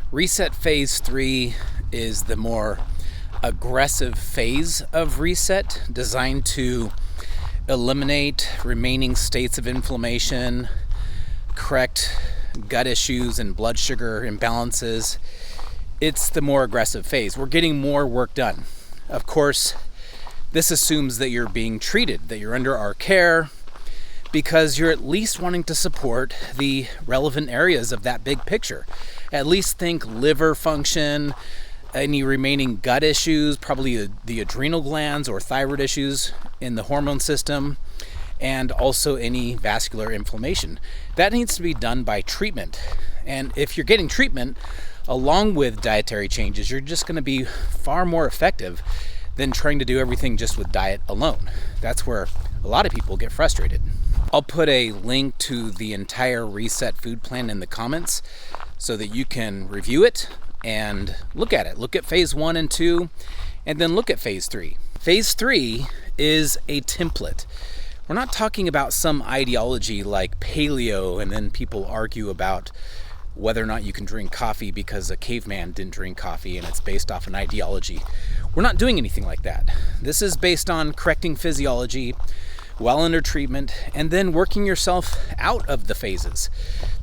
Reset phase 3 is the more aggressive phase of reset, designed to eliminate remaining states of inflammation, correct gut issues and blood sugar imbalances. It's the more aggressive phase. We're getting more work done. Of course, this assumes that you're being treated, that you're under our care, because you're at least wanting to support the relevant areas of that big picture. At least think liver function, any remaining gut issues, probably the adrenal glands or thyroid issues in the hormone system, and also any vascular inflammation. That needs to be done by treatment. And if you're getting treatment along with dietary changes, you're just going to be far more effective than trying to do everything just with diet alone. That's where a lot of people get frustrated. I'll put a link to the entire Reset food plan in the comments so that you can review it and look at it. Look at phase 1 and 2, and then look at phase 3. Phase 3 is a template. We're not talking about some ideology like paleo, and then people argue about whether or not you can drink coffee because a caveman didn't drink coffee and it's based off an ideology. We're not doing anything like that. This is based on correcting physiology while under treatment and then working yourself out of the phases.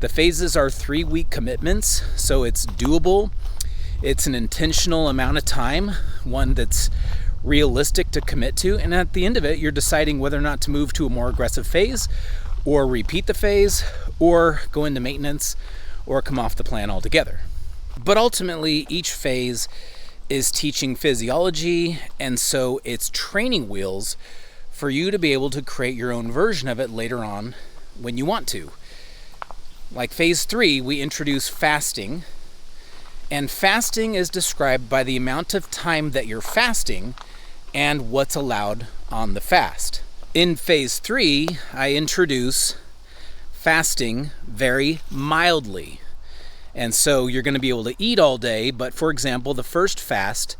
The phases are 3-week commitments, so it's doable. It's an intentional amount of time, one that's realistic to commit to, and at the end of it, you're deciding whether or not to move to a more aggressive phase or repeat the phase or go into maintenance or come off the plan altogether. But ultimately, each phase is teaching physiology, and so it's training wheels for you to be able to create your own version of it later on when you want to. Like phase 3, we introduce fasting, and fasting is described by the amount of time that you're fasting and what's allowed on the fast. In phase 3, I introduce fasting very mildly. And so you're going to be able to eat all day, but for example, the first fast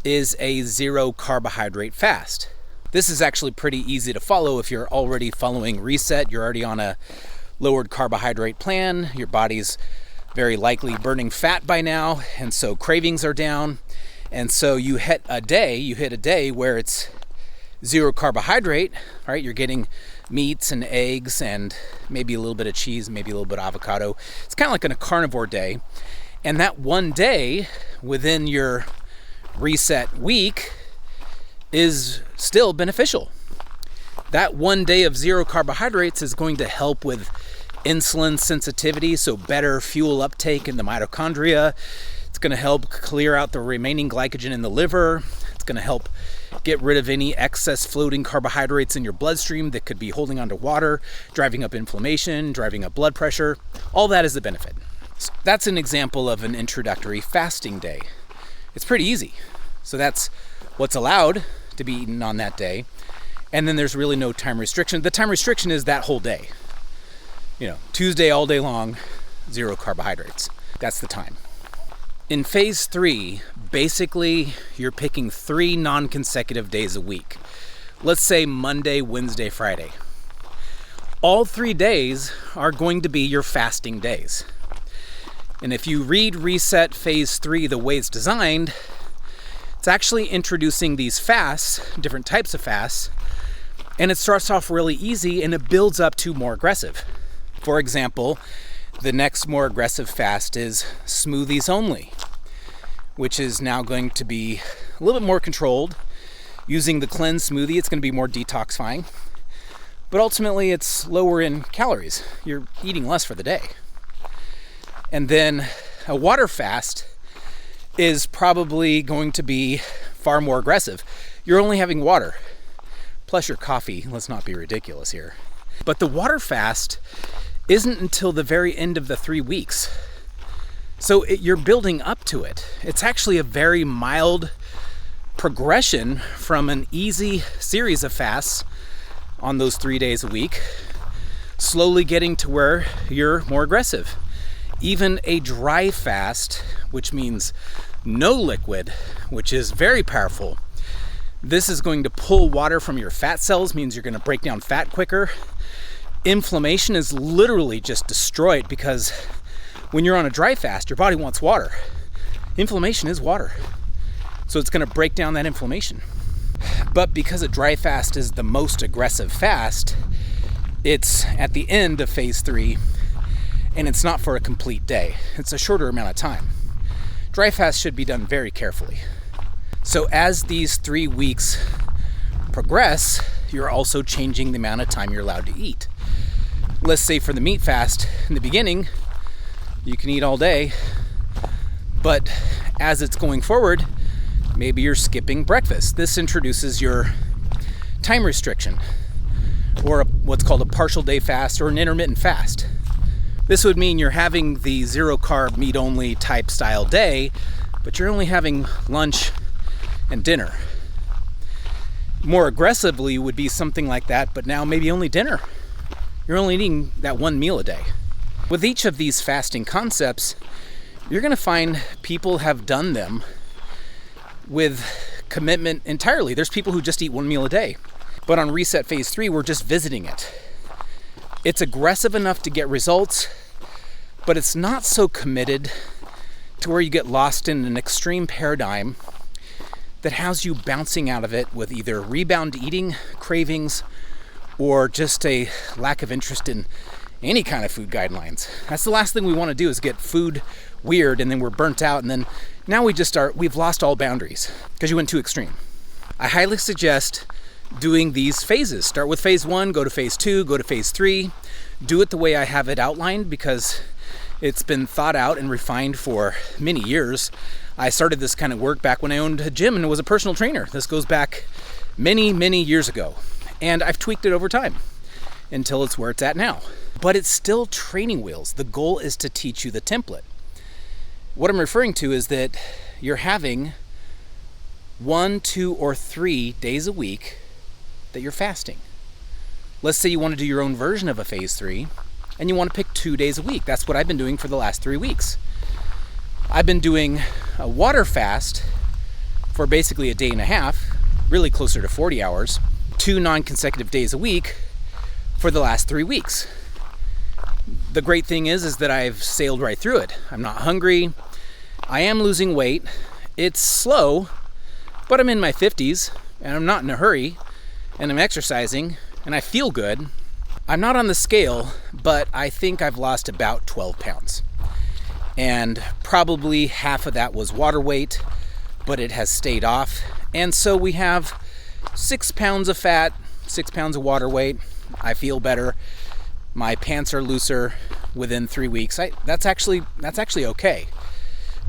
is a 0 carbohydrate fast. This is actually pretty easy to follow if you're already following Reset. You're already on a lowered carbohydrate plan. Your body's very likely burning fat by now, and so cravings are down. And so you hit a day where it's 0 carbohydrate, right? You're getting meats and eggs and maybe a little bit of cheese, maybe a little bit of avocado. It's kind of like in a carnivore day. And that one day within your Reset week is still beneficial. That one day of 0 carbohydrates is going to help with insulin sensitivity, so better fuel uptake in the mitochondria. It's going to help clear out the remaining glycogen in the liver. It's going to help get rid of any excess floating carbohydrates in your bloodstream that could be holding onto water, driving up inflammation, driving up blood pressure. All that is a benefit. So that's an example of an introductory fasting day. It's pretty easy. So that's what's allowed to be eaten on that day. And then there's really no time restriction. The time restriction is that whole day. Tuesday all day long, 0 carbohydrates. That's the time. In phase 3, basically, you're picking 3 non-consecutive days a week. Let's say Monday, Wednesday, Friday. All 3 days are going to be your fasting days. And if you read Reset phase 3 the way it's designed, it's actually introducing these fasts, different types of fasts, and it starts off really easy and it builds up to more aggressive. For example, the next more aggressive fast is smoothies only, which is now going to be a little bit more controlled. Using the cleanse smoothie, it's going to be more detoxifying, but ultimately it's lower in calories. You're eating less for the day. And then a water fast is probably going to be far more aggressive. You're only having water, plus your coffee. Let's not be ridiculous here. But the water fast isn't until the very end of the 3 weeks. So you're building up to it. It's actually a very mild progression from an easy series of fasts on those 3 days a week, slowly getting to where you're more aggressive. Even a dry fast, which means no liquid, which is very powerful. This is going to pull water from your fat cells, means you're going to break down fat quicker. Inflammation is literally just destroyed because When you're on a dry fast, your body wants water. Inflammation is water. So it's going to break down that inflammation. But because a dry fast is the most aggressive fast, it's at the end of phase 3, and it's not for a complete day. It's a shorter amount of time. Dry fast should be done very carefully. So as these 3 weeks progress, you're also changing the amount of time you're allowed to eat. Let's say for the meat fast, in the beginning, you can eat all day, but as it's going forward, maybe you're skipping breakfast. This introduces your time restriction, or what's called a partial day fast or an intermittent fast. This would mean you're having the 0 carb, meat only type style day, but you're only having lunch and dinner. More aggressively would be something like that, but now maybe only dinner. You're only eating that one meal a day. With each of these fasting concepts, you're going to find people have done them with commitment entirely. There's people who just eat one meal a day. But on Reset Phase 3, we're just visiting it. It's aggressive enough to get results, but it's not so committed to where you get lost in an extreme paradigm that has you bouncing out of it with either rebound eating cravings or just a lack of interest in any kind of food guidelines. That's the last thing we want to do, is get food weird and then we're burnt out, and then now we've lost all boundaries because you went too extreme. I highly suggest doing these phases. Start with phase 1, go to phase 2, go to phase 3. Do it the way I have it outlined because it's been thought out and refined for many years. I started this kind of work back when I owned a gym and was a personal trainer. This goes back many, many years ago. And I've tweaked it over time until it's where it's at now. But it's still training wheels. The goal is to teach you the template. What I'm referring to is that you're having 1, 2, or 3 days a week that you're fasting. Let's say you want to do your own version of a phase 3 and you want to pick 2 days a week. That's what I've been doing for the last 3 weeks. I've been doing a water fast for basically a day and a half, really closer to 40 hours, 2 non-consecutive days a week for the last 3 weeks. The great thing is that I've sailed right through it. I'm not hungry. I am losing weight. It's slow, but I'm in my 50s and I'm not in a hurry, and I'm exercising and I feel good. I'm not on the scale, but I think I've lost about 12 pounds. And probably half of that was water weight, but it has stayed off. And so we have 6 pounds of fat, 6 pounds of water weight. I feel better. My pants are looser within 3 weeks. That's actually okay.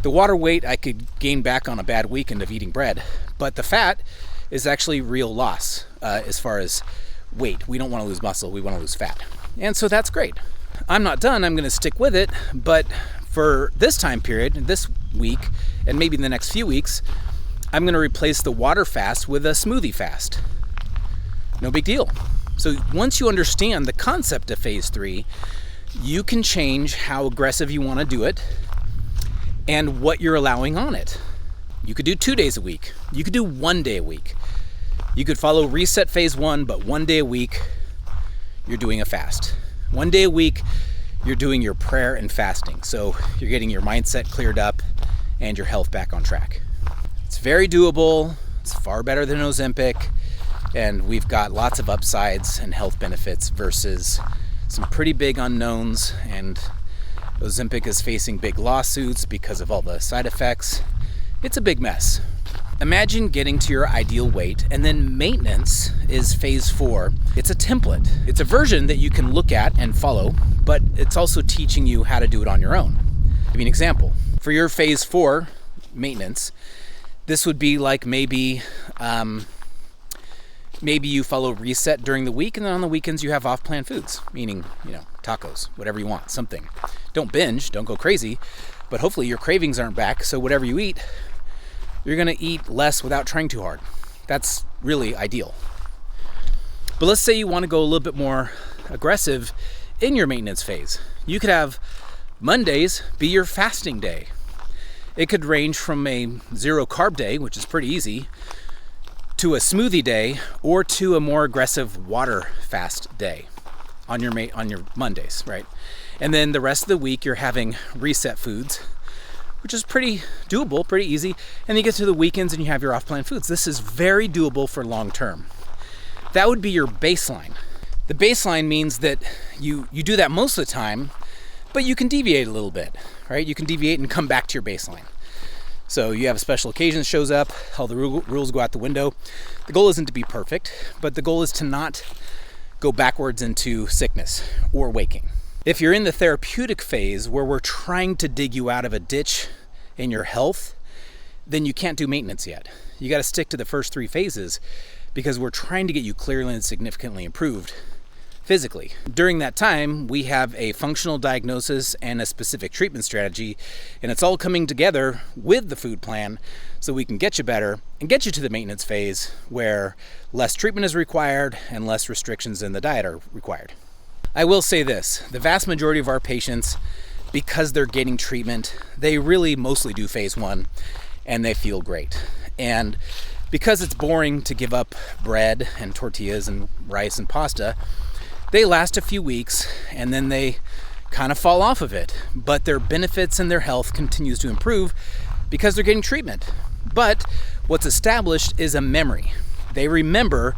The water weight I could gain back on a bad weekend of eating bread, but the fat is actually real loss as far as weight. We don't want to lose muscle, we want to lose fat. And so that's great. I'm not done, I'm going to stick with it, but for this time period, this week, and maybe the next few weeks, I'm going to replace the water fast with a smoothie fast. No big deal. So once you understand the concept of phase 3, you can change how aggressive you want to do it and what you're allowing on it. You could do 2 days a week. You could do 1 day a week. You could follow Reset Phase 1, but 1 day a week, you're doing a fast. 1 day a week, you're doing your prayer and fasting. So you're getting your mindset cleared up and your health back on track. It's very doable. It's far better than Ozempic. And we've got lots of upsides and health benefits versus some pretty big unknowns. And Ozempic is facing big lawsuits because of all the side effects. It's a big mess. Imagine getting to your ideal weight, and then maintenance is phase 4. It's a template. It's a version that you can look at and follow, but it's also teaching you how to do it on your own. I'll give you an example. For your phase 4 maintenance, this would be like maybe you follow Reset during the week, and then on the weekends you have off-plan foods, meaning, tacos, whatever you want, something. Don't binge, don't go crazy, but hopefully your cravings aren't back, so whatever you eat, you're going to eat less without trying too hard. That's really ideal. But let's say you want to go a little bit more aggressive in your maintenance phase. You could have Mondays be your fasting day. It could range from a 0 carb day, which is pretty easy, to a smoothie day, or to a more aggressive water fast day on your Mondays, right? And then the rest of the week you're having reset foods, which is pretty doable, pretty easy. And you get to the weekends and you have your off-plan foods. This is very doable for long term. That would be your baseline. The baseline means that you do that most of the time, but you can deviate a little bit, right? You can deviate and come back to your baseline. So you have a special occasion that shows up, all the rules go out the window. The goal isn't to be perfect, but the goal is to not go backwards into sickness or waking. If you're in the therapeutic phase where we're trying to dig you out of a ditch in your health, then you can't do maintenance yet. You got to stick to the first 3 phases because we're trying to get you clearly and significantly improved physically. During that time, we have a functional diagnosis and a specific treatment strategy, and it's all coming together with the food plan so we can get you better and get you to the maintenance phase where less treatment is required and less restrictions in the diet are required. I will say this, the vast majority of our patients, because they're getting treatment, they really mostly do phase 1 and they feel great. And because it's boring to give up bread and tortillas and rice and pasta, they last a few weeks and then they kind of fall off of it. But their benefits and their health continues to improve because they're getting treatment. But what's established is a memory. They remember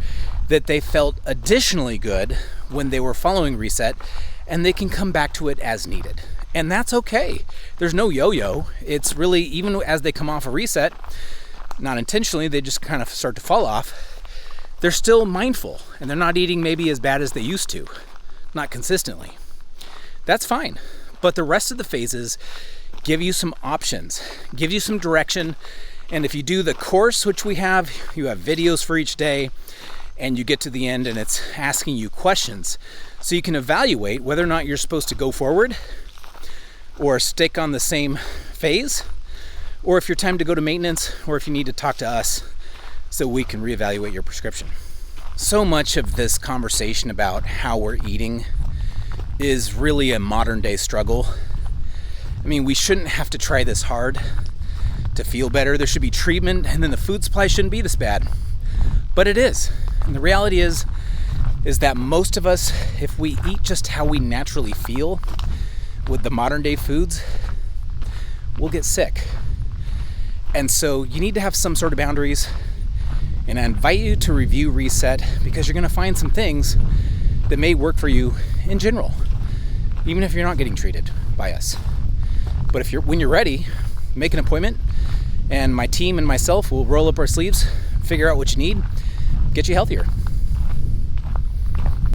that they felt additionally good when they were following reset, and they can come back to it as needed. And that's okay. There's no yo-yo. It's really, even as they come off a reset, not intentionally, they just kind of start to fall off. They're still mindful and they're not eating maybe as bad as they used to, not consistently. That's fine. But the rest of the phases give you some options, give you some direction. And if you do the course, which we have, you have videos for each day, and you get to the end and it's asking you questions. So you can evaluate whether or not you're supposed to go forward or stick on the same phase, or if you're time to go to maintenance, or if you need to talk to us so we can reevaluate your prescription. So much of this conversation about how we're eating is really a modern day struggle. I mean, we shouldn't have to try this hard to feel better. There should be treatment, and then the food supply shouldn't be this bad. But it is. And the reality is that most of us, if we eat just how we naturally feel with the modern day foods, we'll get sick. And so you need to have some sort of boundaries. And I invite you to review Reset because you're going to find some things that may work for you in general, even if you're not getting treated by us. But when you're ready, make an appointment, and my team and myself will roll up our sleeves, figure out what you need, get you healthier.